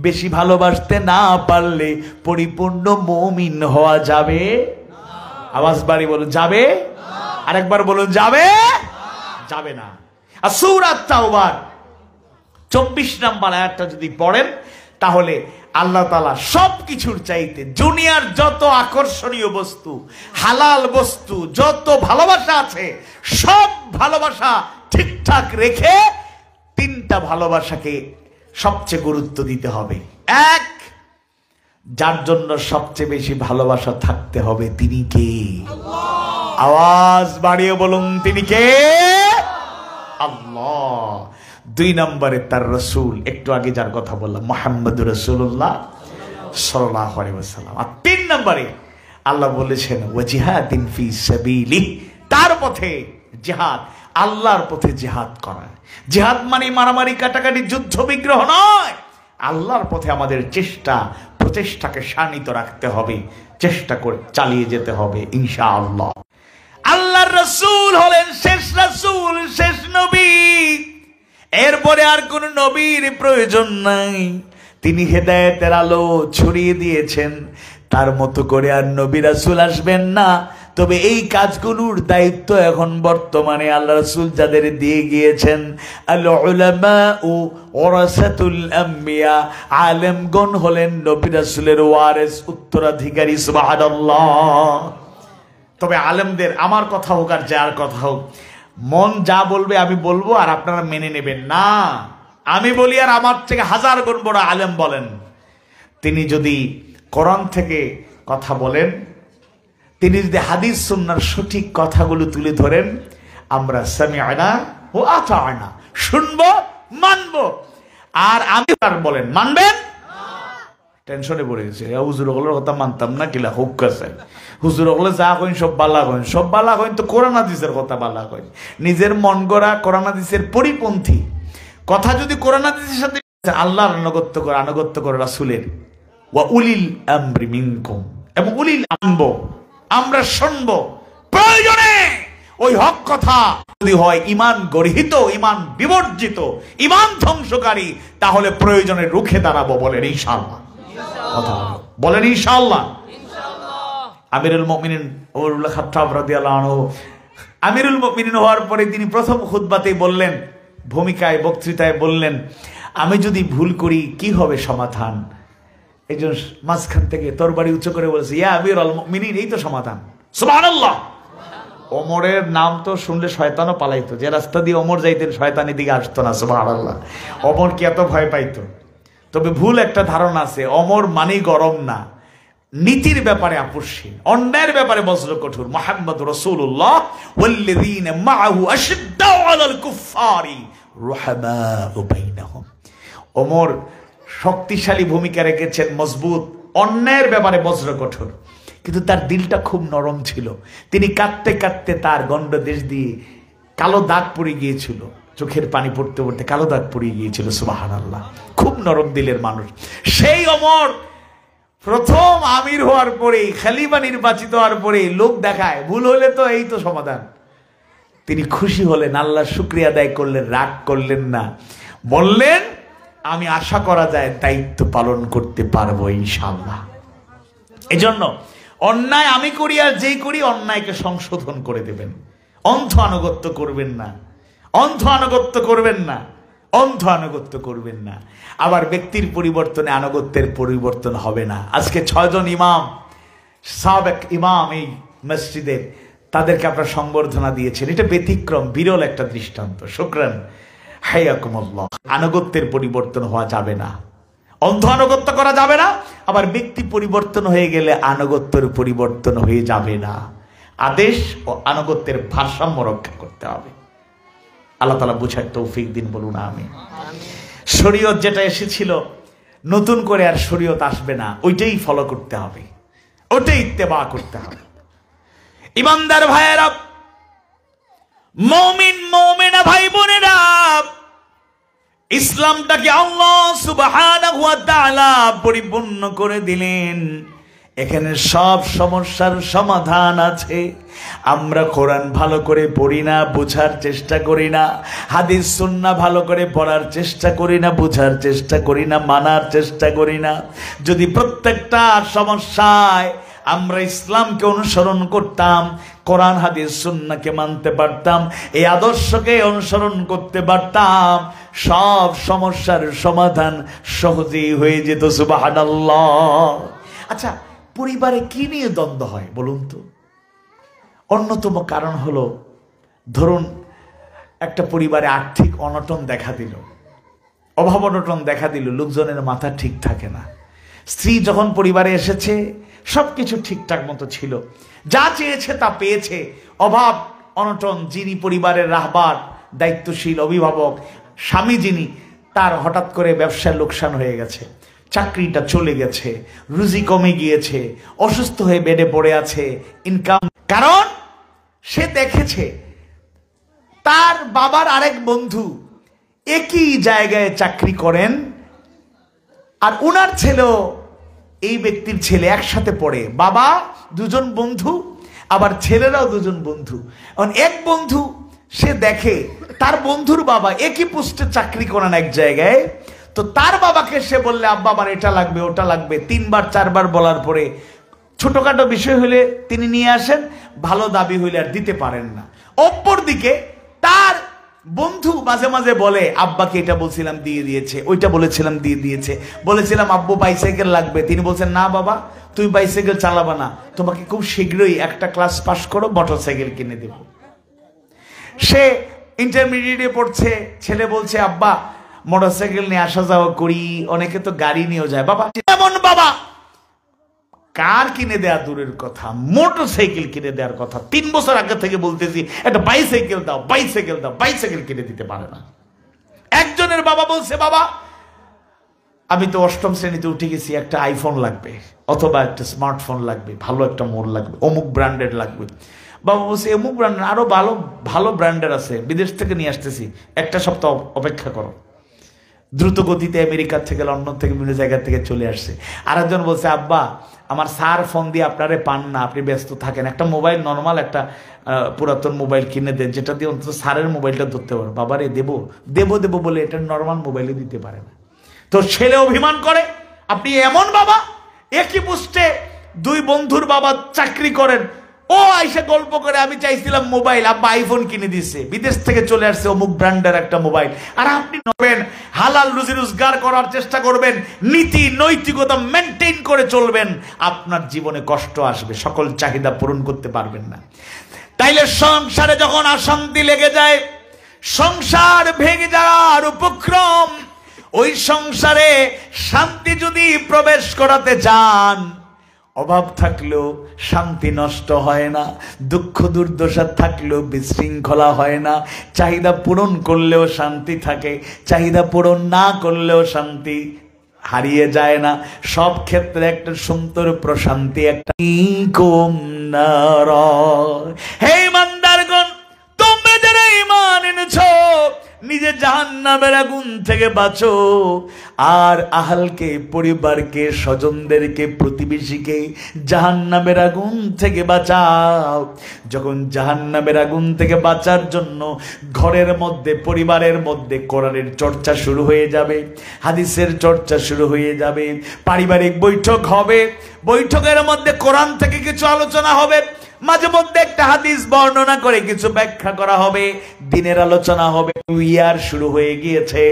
বেশি ভালোবাসতে না পারলে পরিপূর্ণ মুমিন হওয়া যাবে। আওয়াজ বাড়ি বলুন, যাবে। আরেকবার বলুন, যাবে, যাবে না। আর সূরা তাওবার 24 নম্বর আয়াতটা যদি পড়েন তাহলে আল্লাহ তাআলা সব কিছুর চাইতে দুনিয়ার যত আকর্ষণীয় বস্তু, হালাল বস্তু, যত ভালোবাসা আছে সব ভালোবাসা ঠিকঠাক রেখে তিনটা ভালোবাসাকে সবচেয়ে গুরুত্ব দিতে হবে। এক, যার জন্য সবচেয়ে বেশি ভালোবাসা থাকতে হবে তিনি কে? আওয়াজ বাড়িয়ে বলুন, তিনি কে? আল্লাহ। 2 নম্বরে তার রাসূল, একটু আগে যার কথা বললাম, মুহাম্মদুর রাসূলুল্লাহ সাল্লাল্লাহু আলাইহি ওয়াসাল্লাম। আর 3 নম্বরে আল্লাহ বলেছেন ওয়া জিহাদিন ফি সাবিলি, তার পথে জিহাদ, আল্লাহর পথে জিহাদ করা। জিহাদ মানে মারামারি, কাটাকাটি, যুদ্ধ বিগ্রহ নয়। আল্লাহর পথে আমাদের চেষ্টা, প্রচেষ্টাকে শানিত রাখতে হবে, চেষ্টা করে চালিয়ে যেতে হবে ইনশাআল্লাহ। আল্লাহর রাসূল হলেন শেষ রাসূল, শেষ নবী। এরপরে আর কোন নবীর প্রয়োজন নাই। তিনি হেদায়েতের আলো ছড়িয়ে দিয়েছেন, তার মতো করে আর নবী রাসূল আসবেন না। তবে এই কাজগুলোর দায়িত্ব এখন বর্তমানে আল্লাহ রাসূল যাদের দিয়ে গিয়েছেন, আল উলামাউ ওয়ারাসাতুল আম্বিয়া, আলেমগণ হলেন নবী রাসূলের ওয়ারিস, উত্তরাধিকারী। সুবহানাল্লাহ। তবে আলেমদের, আমার কথা হোক আর যার কথা হোক, মন যা বলবে আমি বলবো আর আপনারা মেনে নেবেন না। আমি বলি আর আমার থেকে 1000 গুণ বড় আলেম বলেন, তিনি যদি কোরআন থেকে কথা বলেন, তিনি যদি হাদিস সুন্নাহর সঠিক কথাগুলো তুলে ধরেন, আমরা সামি'না ওয়া আতা'না, শুনবো, মানবো। আর আমি আর বলেন মানবেন, টেনশনে পড়ে গেছে, হুজুর ওগুলোর কথা মানতাম না, কিলা হুক আছে হুজুর ওগুলো যা কইন সব বালা কইন, সব বালা কইন তো কোরআন হাদিসের কথা বালা কইন। নিজের মন গড়া কোরআন হাদিসের পরিপন্থী কথা যদি কোরআন হাদিসের সাথে, আল্লাহর আনুগত্য করে, আনুগত্য করে রাসূলের, ওয়া উলিল আমরি মিনকুম, এবং উলিল আনবো, আমরা শুনবো। প্রয়োজনে ওই হক কথা যদি হয় ঈমান গর্হিত, ঈমান বিবর্জিত, ঈমান ধ্বংসকারী, তাহলে প্রয়োজনে রুখে দাঁড়াবো। বলেন ইনশাআল্লাহ। কথা বলেন ইনশাআল্লাহ। আমিরুল মুমিনিন ওমর ইবনে খাত্তাব রাদিয়াল্লাহু আনহু আমিরুল মুমিনিন হওয়ার পরে তিনি প্রথম খুতবাতেই বললেন, ভূমিকায়, বক্তৃতায় বললেন, আমি যদি ভুল করি কি হবে সমাধান? একজন মাঝখান থেকে তরবারি উঁচু করে বলেছে, ইয়া আমিরুল মুমিনিন, এই তো সমাধান। সুবহানাল্লাহ। ওমরের নাম তো শুনলে শয়তানও পালাইতো, যে রাস্তা দিয়ে ওমর যাইতেন শয়তানের দিকে আসতো না। সুবহানাল্লাহ। ওমর কি এত ভয় পাইতো? তবে ভুল একটা ধারণা আছে, ওমর মানি গরম না, নীতির ব্যাপারে আপসহীন, অন্যায়ের ব্যাপারে বজ্র কঠোর। মুহাম্মদ রাসূলুল্লাহ ওয়াল্লাযীনা মাআহু আশিদ্দাউ আলাল কুফফারি রুহামাউ বাইনাহুম। ওমর শক্তিশালী ভূমিকা রেখেছেন, মজবুত, অন্যায়ের ব্যাপারে বজ্র কঠোর, কিন্তু তার দিলটা খুব নরম ছিল। তিনি কাঁদতে কাঁদতে তার গণ্ডদেশ দিয়ে কালো দাগ পড়ে গিয়েছিল, চোখের পানি পড়তে পড়তে কালো দাগ পড়ে গিয়েছিল। সুবহানাল্লাহ। খুব নরম দিলের মানুষ। সেই ওমর প্রথম আমির হওয়ার পরে, খলিফা নির্বাচিত হওয়ার পরে লোক দেখায়, ভুল হলে তো এই তো সমাধান। তিনি খুশি হলেন, আল্লাহ শুকরিয়া আদায় করলেন, রাগ করলেন না, বললেন আমি আশা করা যায় দায়িত্ব পালন করতে পারবো ইনশাআল্লাহ। এজন্য অন্যায় আমি করি আর যেই করি অন্যায়কে সংশোধন করে দেবেন, অন্ধ আনুগত্য করবেন না, অন্ধ আনুগত্য করবেন না, অন্ধ আনুগত্য করবেন না। আবার ব্যক্তির পরিবর্তনে আনুগত্যের পরিবর্তন হবে না। আজকে 6 জন ইমাম, সাবেক ইমাম এই মসজিদের, তাদেরকে আপনারা সংবর্ধনা দিয়েছেন, এটা ব্যতিক্রম, বিরল একটা দৃষ্টান্ত। শুকরান, হায়াকুমুল্লাহ। আনুগত্যের পরিবর্তন হওয়া যাবে না, অন্ধ আনুগত্য করা যাবে না। আবার ব্যক্তি পরিবর্তন হয়ে গেলে আনুগত্যের পরিবর্তন হয়ে যাবে না। আদেশ ও আনুগত্যের ভারসাম্য রক্ষা করতে হবে। আল্লাহ তাআলা বুঝার তৌফিক দিন, বলুন আমিন। শরীয়ত যেটা এসেছিল নতুন করে আর শরীয়ত আসবে না, ওইটাই ফলো করতে হবে, ওইটাই ইত্তেবা করতে হবে। ইমানদার ভাইয়েরা, মুমিন মুমিনা ভাই বোনেরা, ইসলামটাকে আল্লাহ সুবহানাহু ওয়া তাআলা পরিপূর্ণ করে দিলেন। এখানে সব সমস্যার সমাধান আছে। আমরা কোরআন ভালো করে পড়ি না, বোঝার চেষ্টা করি না, হাদিস সুন্নাহ ভালো করে পড়ার চেষ্টা করি না, বোঝার চেষ্টা করি না, মানার চেষ্টা করি না। যদি প্রত্যেকটা সমস্যায় আমরা ইসলামকে অনুসরণ করতাম, কোরআন হাদিস সুন্নাহকে মানতে পারতাম, এই আদর্শকে অনুসরণ করতে পারতাম, সব সমস্যার সমাধান সহজেই হয়ে যেত। সুবহানাল্লাহ। আচ্ছা, পরিবারে কি নিয়ে দ্বন্দ্ব হয় বলুন তো? অন্যতম কারণ হলো, ধরুন একটা পরিবারে আর্থিক অনটন দেখা দিল, অভাব অনটন দেখা দিল, লোকজনের মাথা ঠিক থাকে না। স্ত্রী যখন পরিবারে এসেছে সবকিছু ঠিকঠাক মতো ছিল, যা চেয়েছে তা পেয়েছে। অভাব অনটন, যিনি পরিবারের রাহবার, দায়িত্বশীল অভিভাবক, স্বামী যিনি, তার হঠাৎ করে ব্যবসার লোকসান হয়ে গেছে, চাকরিটা চলে গেছে, রুজি কমে গিয়েছে, অসুস্থ হয়ে বেডে পড়ে আছে, ইনকাম। কারণ সে দেখেছে তার বাবার আরেক বন্ধু একই জায়গায় চাকরি করেন, আর উনার ছেলেও এই ব্যক্তির ছেলে একসাথে পড়ে। বাবা দুজন বন্ধু, আবার ছেলেরাও দুজন বন্ধু। এক বন্ধু সে দেখে তার বন্ধুর বাবা একই পোস্টে চাকরি করেন এক জায়গায়, তো তার বাবাকে সে বললে, আব্বা আমার এটা লাগবে ওটা লাগবে, 3বার 4বার বলার পরে ছোটখাটো বিষয় হলে তিনি নিয়ে আসেন, ভালো দাবি হইলে আর দিতে পারেন না। অপরদিকে তার বন্ধু মাঝে মাঝে বলে, আব্বাকে এটা বলছিলাম দিয়ে দিয়েছে, ওইটা বলেছিলাম দিয়ে দিয়েছে, বলেছিলাম আব্বু বাইসাইকেল লাগবে, তিনি বলছেন না বাবা তুই বাইসাইকেল চালাবা না, তোমাকে খুব শীঘ্রই একটা ক্লাস পাস করো মোটরসাইকেল কিনে দেব। সে ইন্টারমিডিয়েটে পড়ছে, ছেলে বলছে আব্বা মোটরসাইকেল নিয়ে আসা যাওয়া করি, অনেকে তো গাড়ি নিয়েও যায়। বাবা এমন বাবা, কার কিনে দেয়া দূরের কথা, মোটরসাইকেল কিনে দেওয়ার কথা 3 বছর আগে থেকে বলতেছি, একটা বাইসাইকেল দাও, বাইসাইকেল দাও, বাইসাইকেল কিনে দিতে পারে না। একজনের বাবা বলছে বাবা আমি তো 8ম শ্রেণীতে উঠে গেছি, একটা আইফোন লাগবে অথবা একটা স্মার্টফোন লাগবে, ভালো একটা মোড় লাগবে, অমুক ব্র্যান্ডের লাগবে। বাবা বলছে অমুক ব্র্যান্ডের আরো ভালো ভালো ব্র্যান্ডের আছে, বিদেশ থেকে নিয়ে আসতেছি, একটা সপ্তাহ অপেক্ষা করো। দ্রুত গতিতে আমেরিকা থেকে, লন্ডন থেকে, বিভিন্ন জায়গা থেকে চলে আসছে। আরেকজন বলছে আব্বা আমার স্যার ফোন দিয়ে আপনারে পান না, আপনি ব্যস্ত থাকেন, একটা মোবাইল নর্মাল একটা পুরাতন মোবাইল কিনে দেন, যেটা দিয়ে অন্তত স্যারের মোবাইলটা ধরতে পারো। বাবারে দেবো দেবো দেবো বলে এটা নর্মাল মোবাইলে দিতে পারে না। তো ছেলে অভিমান করে, আপনি এমন বাবা, একই পোস্টে 2 বন্ধুর বাবা চাকরি করেন, ও আইসা গল্প করে আমি চাইছিলাম মোবাইল, আব্বা আইফোন কিনে দিছে, বিদেশ থেকে চলে আসছে অমুক ব্র্যান্ডের একটা মোবাইল। আর আপনি নবেন হালাল রুজি রোজগার করার চেষ্টা করবেন, নীতি নৈতিকতা মেনটেন করে চলবেন, আপনার জীবনে কষ্ট আসবে, সকল চাহিদা পূরণ করতে পারবেন না। তাইলে সংসারে যখন অশান্তি লেগে যায়, সংসার ভেঙে যাওয়ার উপক্রম, ওই সংসারে শান্তি যদি প্রবেশ করাতে চান, অভাব থাকলেও শান্তি নষ্ট হয় না, দুঃখ দুর্দশা থাকলেও বিশৃঙ্খলা হয় না, চাহিদা পূরণ করলেও শান্তি থাকে, চাহিদা পূরণ না করলেও শান্তি হারিয়ে যায় না। সব ক্ষেত্রে একটা সুন্দর প্রশান্তি, একটা কম না। হে ইমানদারগণ, তোমরা যারা ঈমান এনেছো, নিজে নিজে জাহান্নামের আগুন থেকে বাঁচো, আর আহলকে, পরিবারকে, স্বজনদেরকে, প্রতিবেশীকে জাহান্নামের আগুন থেকে বাঁচাও। যখন জাহান্নামের আগুন থেকে বাঁচার জন্য ঘরের মধ্যে, পরিবারের মধ্যে কোরআনের চর্চা শুরু হয়ে যাবে, হাদিসের চর্চা শুরু হয়ে যাবে, পারিবারিক বৈঠক হবে, বৈঠকের মধ্যে কোরআন থেকে কিছু আলোচনা হবে, মাঝে মধ্যে একটা হাদিস বর্ণনা করে কিছু ব্যাখ্যা করা হবে, দিনের আলোচনা হবে। ইয়ার শুরু হয়ে গিয়েছে,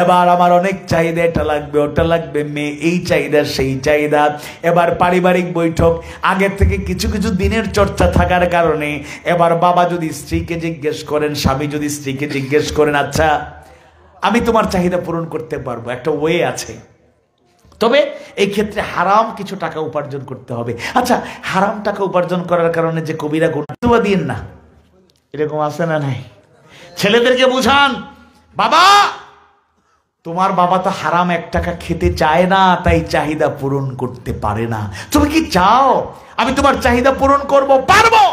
এবার আমার অনেক চাহিদা, এটা লাগবে, ওটা লাগবে, মেয়ে এই চাহিদা, সেই চাহিদা। এবার পারিবারিক বৈঠক, আগের থেকে কিছু কিছু দিনের চর্চা থাকার কারণে এবার বাবা যদি স্ত্রীকে জিজ্ঞেস করেন, স্বামী যদি স্ত্রীকে জিজ্ঞেস করেন, আচ্ছা আমি তোমার চাহিদা পূরণ করতে পারবো, একটা ওয়ে আছে, তবে এই ক্ষেত্রে হারাম কিছু টাকা উপার্জন করতে হবে। আচ্ছা, হারাম টাকা উপার্জন করার কারণে যে কবিরা গুনাহ দিয়েন না, এরকম আছে না নাই? ছেলেদেরকে বুঝান, বাবা তোমার বাবা তো হারাম 1 টাকা খেতে চায় না, তাই চাহিদা পূরণ করতে পারে না। তুমি কি চাও আমি তোমার চাহিদা পূরণ করব? পারবো।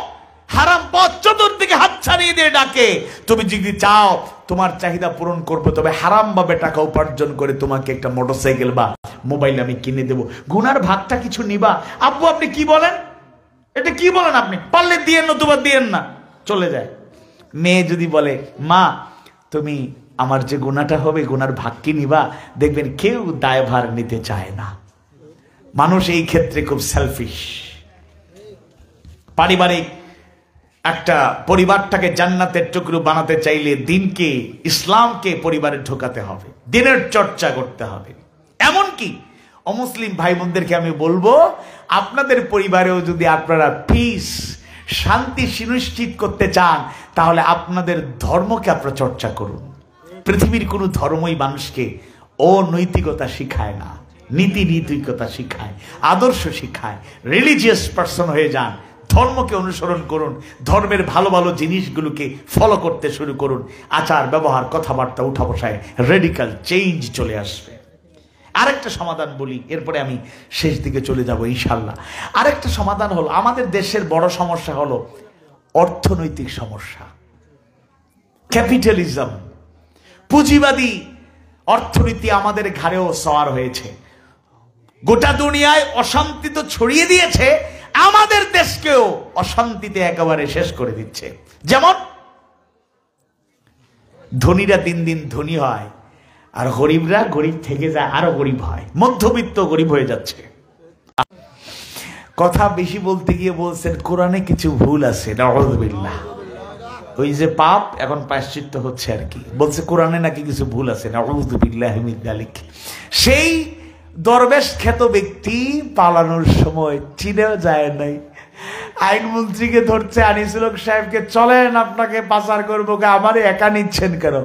হারাম পথ চতুর্দিকে হাত ছাড়িয়ে দিয়ে ডাকে। তুমি যদি চাও তোমার চাহিদা পূরণ করবো, তবে হারাম ভাবে টাকা উপার্জন করে তোমাকে একটা মোটরসাইকেল বা মোবাইল আমি কিনে দেবো, গুনার ভাগটা কিছু নিবা। আব্বু আপনি কি বলেন, এটা কি বলেন আপনি? পারলে দিয়েন, নতুবা দিয়েন না, চলে যায়। মেয়ে যদি বলে, মা তুমি আমার যে গুনাহটা হবে, গুনার ভাগ কি নিবা? দেখবেন কেউ দায়ভার নিতে চায় না। মানুষ এই ক্ষেত্রে খুব সেলফিশ। পারিবারিক একটা পরিবারটাকে জান্নাতের টুকরো বানাতে চাইলে দিনকে, ইসলামকে পরিবারে ঢোকাতে হবে, দিনের চর্চা করতে হবে। এমনকি অমুসলিম ভাই বোনদেরকে আমি বলবো, আপনাদের পরিবারেও যদি আপনারা পিস, শান্তি সুনিশ্চিত করতে চান, তাহলে আপনাদের ধর্মকে আপনারা চর্চা করুন। পৃথিবীর কোনো ধর্মই মানুষকে অনৈতিকতা শিখায় না, নীতি নৈতিকতা শিখায়, আদর্শ শিখায়। রিলিজিয়াস পার্সন হয়ে যান, ধর্মকে অনুসরণ করুন, ধর্মের ভালো ভালো জিনিসগুলোকে ফলো করতে শুরু করুন। আচার ব্যবহার, কথাবার্তা, উঠা বসায় রেডিক্যাল চেঞ্জ চলে আসবে। আরেকটা সমাধান বলি, এরপরে আমি শেষ দিকে চলে যাব ইনশাল্লাহ। আরেকটা সমাধান হলো, আমাদের দেশের বড় সমস্যা হলো অর্থনৈতিক সমস্যা, ক্যাপিটালিজম, পুঁজিবাদী অর্থনীতি আমাদের ঘাড়েও সওয়ার হয়েছে। গোটা দুনিয়ায় অশান্তি তো ছড়িয়ে দিয়েছে, আমাদের দেশকেও অশান্তিতে একেবারে শেষ করে দিচ্ছে। যেমন ধনীরা দিন দিন ধনী হয়, আর গরিবরা গরিব থেকে যায়, আরো গরিব হয়, মধ্যবিত্ত গরিব হয়ে যাচ্ছে। কথা বেশি বলতে গিয়ে বলছেন কোরআনে কিছু ভুল আছে, নাউযুবিল্লাহ। ওই যে পাপ এখন প্রায়শ্চিত্ত হচ্ছে আর কি, বলছে কোরআনে নাকি কিছু ভুল আছে, নাউযুবিল্লাহি মিন যালিক। সেই দরবেশ খ্যাত ব্যক্তি পালানোর সময় চিনেও যায় নাই, আইনমন্ত্রীকে ধরছে, আনিসুল হক সাহেবকে, চলেন আপনাকে পাচার করবো। আমারে একা নিচ্ছেন কেন?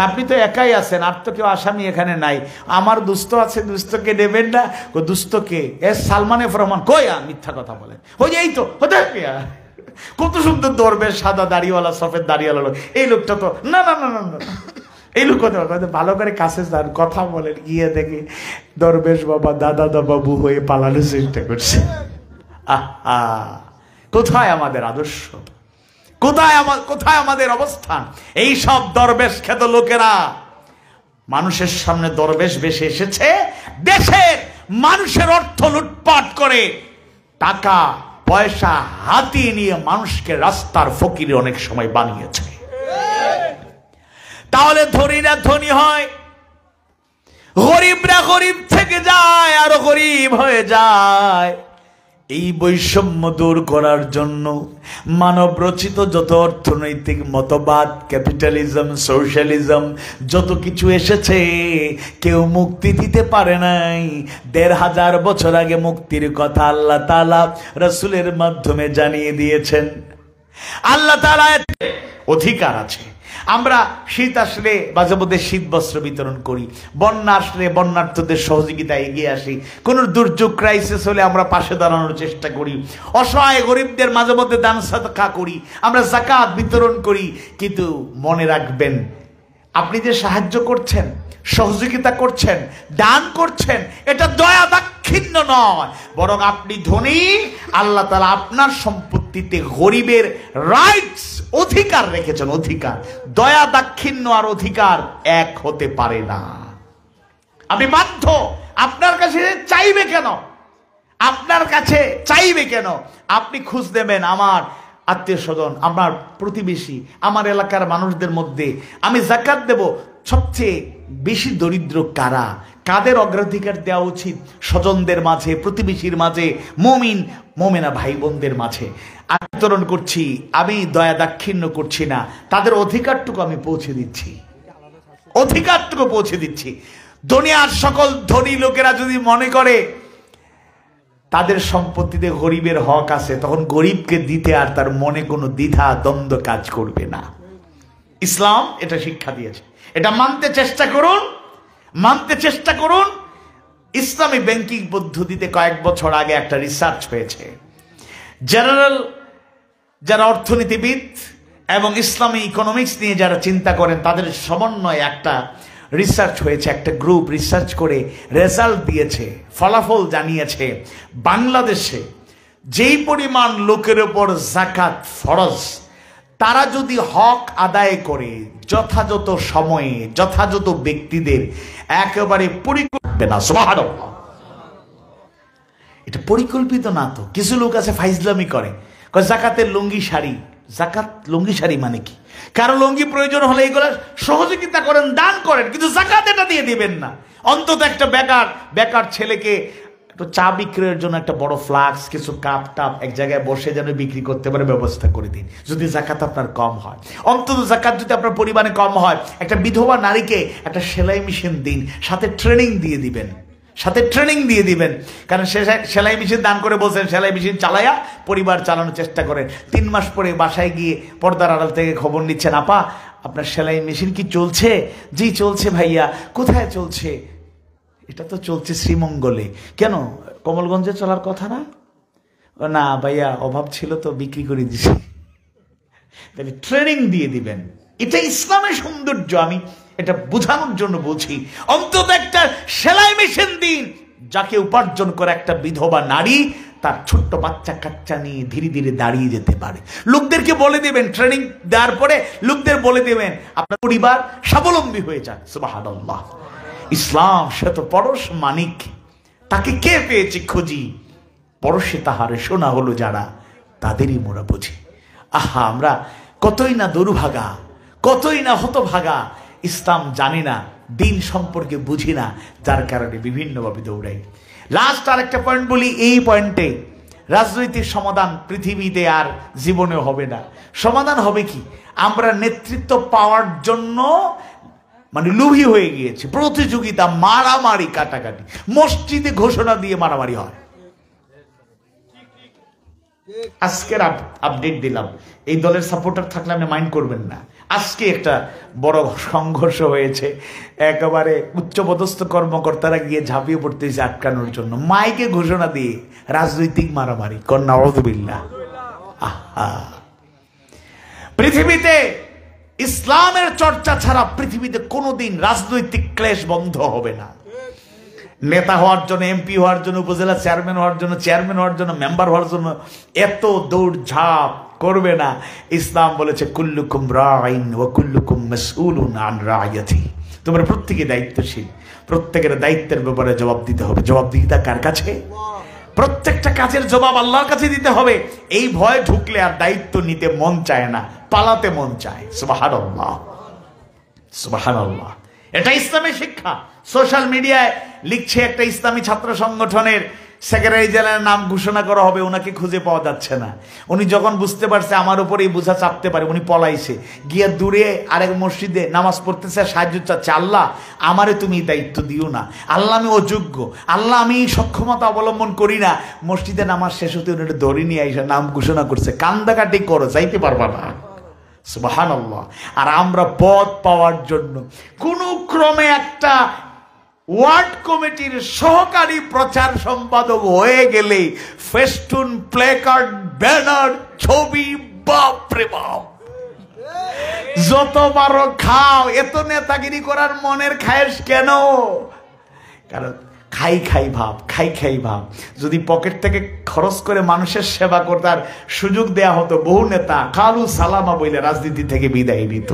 আপনি তো একাই আছেন, আর তো কেউ আসামি এখানে নাই, আমার দুস্থ আছে, দুস্থকে নেবেন না? দুস্থকে সালমান এফ রহমান কই? মিথ্যা কথা বলেন। ওই যে এই তো কত সুন্দর দরবেশ, সাদা দাড়িওয়ালা, সফেদ দাড়িওয়ালা লোক, এই লোকটা তো না না না না না, এই লোক ভালো করে কাছে যান, কথা বলেন। গিয়ে দেখে দরবেশ বাবা দাদা বাবু হয়ে পালানোর চেষ্টা করছে। আহা, কোথায় আমাদের আদর্শ, কোথায় আমাদের অবস্থান? এই সব দরবেশ খ্যাত লোকেরা মানুষের সামনে দরবেশ বেশে এসেছে, দেশের মানুষের অর্থ লুটপাট করে টাকা পয়সা হাতিয়ে নিয়ে মানুষকে রাস্তার ফকিরে অনেক সময় বানিয়েছে। তাহলে ধনীরা ধনী হয়, গরিবরা গরিব থেকে যায়, আরো গরিব হয়ে যায়। এই বৈষম্য দূর করার জন্য মানব রচিত যত অর্থনৈতিক মতবাদ, ক্যাপিটালিজম, সোশ্যালিজম, যত কিছু এসেছে, কেউ মুক্তি দিতে পারে নাই। ১৫০০ বছর আগে মুক্তির কথা আল্লাহ তাআলা রাসূলের মাধ্যমে জানিয়ে দিয়েছেন। আল্লাহ তাআলা অধিকার আছে। আমরা শীত আসলে মাঝে মধ্যে শীত বস্ত্র বিতরণ করি, বন্যা আসলে বন্যার্থদের সহযোগিতা এগিয়ে আসি, কোন দুর্যোগ ক্রাইসিস হলে আমরা পাশে দাঁড়ানোর চেষ্টা করি, অসহায় গরিবদের মাঝে মধ্যে দান সাদকা করি, আমরা যাকাত বিতরণ করি। কিন্তু মনে রাখবেন, আপনি যে সাহায্য করছেন, সহযোগিতা করছেন, দান করছেন, এটা দয়া দাক্ষিণ্য নয়, বরং আপনি ধনী, আল্লাহ তাআলা আপনার সম্পত্তিতে গরিবের রাইটস, অধিকার রেখেছেন। অধিকার, দয়া, দাক্ষিণ্য আর অধিকার এক হতে পারে না। আপনি বাধ্য, আপনার কাছে চাইবে কেন? আপনার কাছে চাইবে কেন? আপনি খোঁজ দেবেন, আমার আত্মীয় স্বজন, আমার প্রতিবেশী, আমার এলাকার মানুষদের মধ্যে আমি যাকাত দেব, সবচেয়ে বেশি দরিদ্র কারা, কাদের অগ্রাধিকার দেওয়া উচিত? স্বজনদের মাঝে, প্রতিবেশীর মাঝে, মুমিন মুমিনা ভাই বোনদের মাঝে আমি বিতরণ করছি। আমি দয়া দাক্ষিণ্য করছি না, তাদের অধিকারটুকু আমি পৌঁছে দিচ্ছি, অধিকারটুকু পৌঁছে দিচ্ছি। দুনিয়ার সকল ধনী লোকেরা যদি মনে করে তাদের সম্পত্তিতে গরিবের হক আছে, তখন গরিবকে দিতে আর তার মনে কোনো দ্বিধা দ্বন্দ্ব কাজ করবে না। ইসলাম এটা শিক্ষা দিয়েছে, এটা মানতে চেষ্টা করুন, মানতে চেষ্টা করুন। ইসলামী ব্যাংকিং পদ্ধতিতে কয়েক বছর আগে একটা রিসার্চ হয়েছে। জেনারেল যারা অর্থনীতিবিদ এবং ইসলামী ইকোনমিক্স নিয়ে যারা চিন্তা করেন তাদের সমন্বয়ে একটা রিসার্চ হয়েছে, একটা গ্রুপ রিসার্চ করে রেজাল্ট দিয়েছে, ফলাফল জানিয়েছে বাংলাদেশে যেই পরিমাণ লোকের উপর যাকাত ফরজ, তারা যদি হক আদায় করে যথাযথ সময়ে যথাযথ ব্যক্তিদের একেবারে পরিকল্পিত না, সুবহানাল্লাহ, এটা পরিকল্পিত না তো। কিছু লোক আছে ফাইজলামি করে, যাকাতের লুঙ্গি শাড়ি। যাকাত লুঙ্গি শাড়ি মানে কি? কারো লুঙ্গি প্রয়োজন হলে এগুলো সহযোগিতা করেন, দান করেন, কিন্তু যাকাত এটা দিয়ে দিবেন না। অন্তত একটা বেকার ছেলেকে একটু চা বিক্রয়ের জন্য একটা বড় ফ্লাক্স, কিছু কাপ টাপ এক জায়গায় বসে যেন বিক্রি করতে পারে ব্যবস্থা করে দিন, যদি যাকাত আপনার কম হয়। অন্তত যাকাত যদি আপনার পরিমাণে কম হয়, একটা বিধবা নারীকে একটা সেলাই মেশিন দিন, সাথে ট্রেনিং দিয়ে দিবেন, সাথে ট্রেনিং দিয়ে দিবেন। কারণ সে সেলাই মেশিন দান করে বলছেন, সেলাই মেশিন চালাইয়া পরিবার চালানোর চেষ্টা করেন। 3 মাস পরে বাসায় গিয়ে পর্দার আড়াল থেকে খবর নিচ্ছেন, আপা আপনার সেলাই মেশিন কি চলছে? জি চলছে ভাইয়া। কোথায় চলছে? এটা তো চলছে শ্রীমঙ্গলে। কেন, কমলগঞ্জে চলার কথা না? না ভাইয়া, অভাব ছিল তো বিক্রি করে দিছি। তাহলে ট্রেনিং দিয়ে দিবেন। এটা ইসলামের সৌন্দর্য, আমি এটা বোঝানোর জন্য বলছি। অন্তত একটা সেলাই মেশিন দিন, যাকে উপার্জন করে একটা বিধবা নারী তার ছোট্ট বাচ্চা কাচ্চা নিয়ে ধীরে ধীরে দাঁড়িয়ে যেতে পারে। লোকদেরকে বলে দেবেন, ট্রেনিং দেওয়ার পরে লোকদের বলে দেবেন, আপনার পরিবার স্বাবলম্বী হয়ে যাক। সুবহানাল্লাহ। ইসলাম সে তো পরশ মানিক, তাকে কে পেয়েছে খুঁজি, পরশে তাহারে শোনা হলো যারা, তাদেরই মোরা বুঝি। আহা, আমরা কতই না দুর্ভাগা, কতই না হতভাগা, ইসলাম জানি না, দিন সম্পর্কে বুঝি না, যার কারণে বিভিন্নভাবে দৌড়াই। লাস্ট আর একটা পয়েন্ট বলি, এই পয়েন্টে রাজনৈতিক সমাধান পৃথিবীতে আর জীবনে হবে না। সমাধান হবে কি? আমরা নেতৃত্ব পাওয়ার জন্য মানে লোভী হয়ে গিয়েছি, প্রতিযোগিতা, মারামারি, কাটাকাটি, মসজিদে ঘোষণা দিয়ে মারামারি হয়। আজকের আপডেট দিলাম, এই দলের সাপোর্টার থাকলে আপনি মাইন্ড করবেন না। আজকে একটা বড় সংঘর্ষ হয়েছে, একেবারে উচ্চপদস্থ কর্মকর্তারা গিয়ে ঝাঁপিয়ে পড়তেছে আটকানোর জন্য, মাইকে ঘোষণা দিয়ে রাজনৈতিক মারামারি। নাউযুবিল্লাহ। আহা, পৃথিবীতে ইসলামের চর্চা ছাড়া পৃথিবীতে কোনোদিন রাজনৈতিক ক্লেশ বন্ধ হবে না। নেতা হওয়ার জন্য, এমপি হওয়ার জন্য, উপজেলা চেয়ারম্যান হওয়ার জন্য, চেয়ারম্যান হওয়ার জন্য, মেম্বার হওয়ার জন্য এত দৌড়ঝাঁপ করবে না। ইসলাম বলেছে কুল্লুকুম রাইন ওয়া কুল্লুকুম মাসউলুন আন রাইয়াতি, তোমরা প্রত্যেকে দায়িত্বশীল, প্রত্যেকের দায়িত্বের ব্যাপারে জবাব দিতে হবে। জবাবদিহিতা কার কাছে? প্রত্যেকটা কাজের জবাব আল্লাহর কাছে দিতে হবে। এই ভয় ঢুকলে আর দায়িত্ব নিতে মন চায় না, পালাতে মন চায়। সুবহানাল্লাহ, সুবহানাল্লাহ। এটা ইসলামের শিক্ষা। সোশ্যাল মিডিয়ায় লিখছে একটা ইসলামী ছাত্র সংগঠনের সেক্রেটারি জেনারেলের নাম ঘোষণা করা হবে, ওনাকে খুঁজে পাওয়া যাচ্ছে না। উনি যখন বুঝতে পারছে আমার উপরেই বোঝা চাপতে পারে, উনি পলাইছে, গিয়ে দূরে আরেক মসজিদে নামাজ পড়তেছে, সাহায্য চাচ্ছে, আল্লাহ আমারে তুমি দায়িত্ব দিও না, আল্লাহ আমি অযোগ্য, আল্লাহ আমি সক্ষমতা অবলম্বন করি না। মসজিদে নামাজ শেষ হতে উনি ধরে নিয়ে আইসা নাম ঘোষণা করছে, কান্দাকাটি করো, যাইতে পারবা না। সুবহানাল্লাহ। আর আমরা পদ পাওয়ার জন্য কোন ক্রমে একটা ওয়ার্ড কমিটির সহকারী প্রচার সম্পাদক হয়ে গেলে ফেস্টুন, প্লেকার্ড, ব্যানার, ছবি, বাপরে বাপ, যত পারো খাও। এত নেতাগিরি করার মনের খায়েশ কেন? কারণ খাই খাই ভাব। যদি পকেট থেকে খরচ করে মানুষের সেবা করতে সুযোগ দেয়া হতো, বহু নেতা কালু সালামা বইলে রাজনীতি থেকে বিদায় নিত।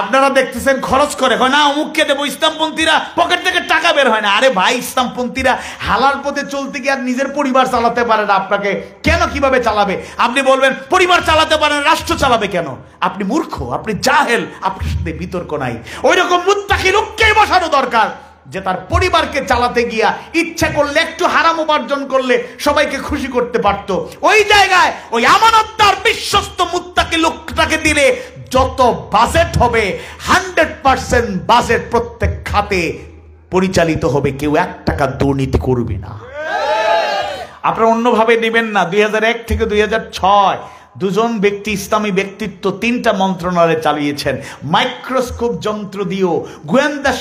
আপনারা দেখতেছেন খরচ করে, হয় না অমুককে দেবো, ইসলামপন্থীরা পকেট থেকে টাকা বের হয় না। আরে ভাই, ইসলামপন্থীরা হালাল পথে চলতে গিয়ে আর নিজের পরিবার চালাতে পারে না, আপনাকে কেন কিভাবে চালাবে? আপনি বলবেন পরিবার চালাতে পারেন, রাষ্ট্র চালাবে কেন? আপনি মূর্খ, আপনি জাহেল, আপনার সাথে বিতর্ক নাই। ওই রকম মুত্তাকি লোককেই বসানো দরকার যে তার পরিবারকে চালাতে গিয়া ইচ্ছা করলে একটু হারাম উপার্জন করলে সবাইকে খুশি করতে পারত। ওই জায়গায় ওই আমানতদার বিশ্বস্ত মুত্তাকি লোকটাকে দিলে যত বাজেট হবে 100% বাজেট প্রত্যেক খাতে পরিচালিত হবে, কেউ 1 টাকা দুর্নীতি করবে না। আপনারা অন্যভাবে নেবেন না। 2001 থেকে 2006 দুজন ব্যক্তি, ইসলামী ব্যক্তিত্ব 3টা মন্ত্রণালয় চালিয়েছেন। মাইক্রোস্কোপ যন্ত্র দিয়েও গোয়েন্দা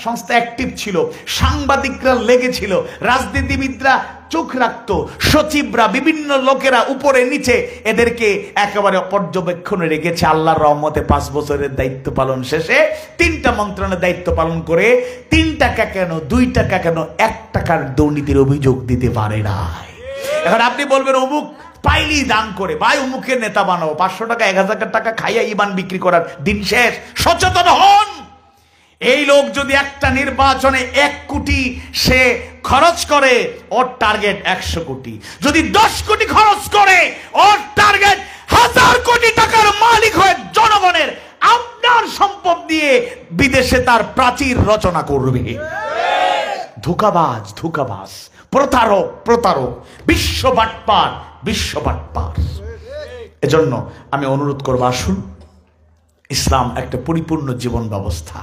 সংস্থা অ্যাক্টিভ ছিল, সাংবাদিকরা লেগেছিল, রাজনীতিবিদরা চোখ রাখতো, সচিবরা, বিভিন্ন লোকেরা উপরে নিচে এদেরকে একেবারে পর্যবেক্ষণে রেখেছে। আল্লাহর রহমতে 5 বছরের দায়িত্ব পালন শেষে 3টা মন্ত্রণালয়ের দায়িত্ব পালন করে 3 টাকা কেন 2 টাকা কেন 1 টাকার দুর্নীতির অভিযোগ দিতে পারে না। এখন আপনি বলবেন অমুক পাইলি দান করে, ভাই অমুকের নেতা বানাবো, 500 টাকা 1000 টাকা খাইয়া ইমান বিক্রি করার দিন শেষ। সচেতন হন। এই লোক যদি একটা নির্বাচনে 1 কোটি সে খরচ করে, ওর টার্গেট 100 কোটি। যদি 10 কোটি খরচ করে, ওর টার্গেট 1000 কোটি টাকার মালিক হয়ে জনগণের আপনার সম্পদ দিয়ে বিদেশে তার প্রাচীর রচনা করবে। ধোঁকাবাজ, প্রতারক, বিশ্ব বাটপার। এজন্য আমি অনুরোধ করব, আসুন, ইসলাম একটা পরিপূর্ণ জীবন ব্যবস্থা।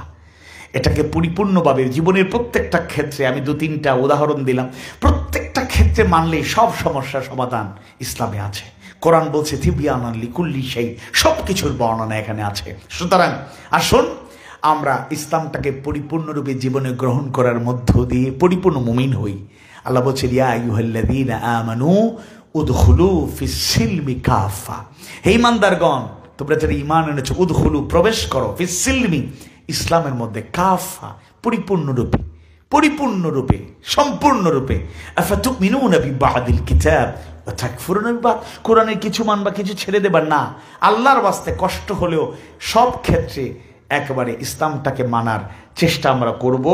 এটাকে পরিপূর্ণভাবে জীবনের প্রত্যেকটা ক্ষেত্রে, আমি 2-3টা উদাহরণ দিলাম, প্রত্যেকটা ক্ষেত্রে মানলেই সব সমস্যার সমাধান ইসলামে আছে। কোরআন বলছে তিবিয়ানান লিকুল্লি শাই, সবকিছুর বর্ণনা এখানে আছে। সুতরাং আসুন আমরা ইসলামটাকে পরিপূর্ণরূপে জীবনে গ্রহণ করার মধ্য দিয়ে পরিপূর্ণ মুমিন হই। আল্লাহ বলছে ইয়া আইয়ুহাল্লাযীনা আমানু উদখুলু ফিস-সিলমি কাফা, হে ঈমানদারগণ, তোমরা যারা ঈমান এনেছো, উদখুলু প্রবেশ করো, ফিস-সিলমি ইসলামের মধ্যে, কাফা পরিপূর্ণরূপে সম্পূর্ণরূপে। আফাতুমিনুনা বিবাদিল কিতাব ওয়া তাকফুরুনা বিবাদ, কোরআনের কিছু মানবা কিছু ছেড়ে দেবা না। আল্লাহর ওয়াস্তে কষ্ট হলেও সব ক্ষেত্রে একেবারে ইসলামটাকে মানার চেষ্টা আমরা করব।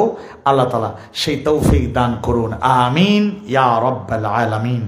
আল্লাহ তাআলা সেই তৌফিক দান করুন। আমিন ইয়া রাব্বাল আলামিন।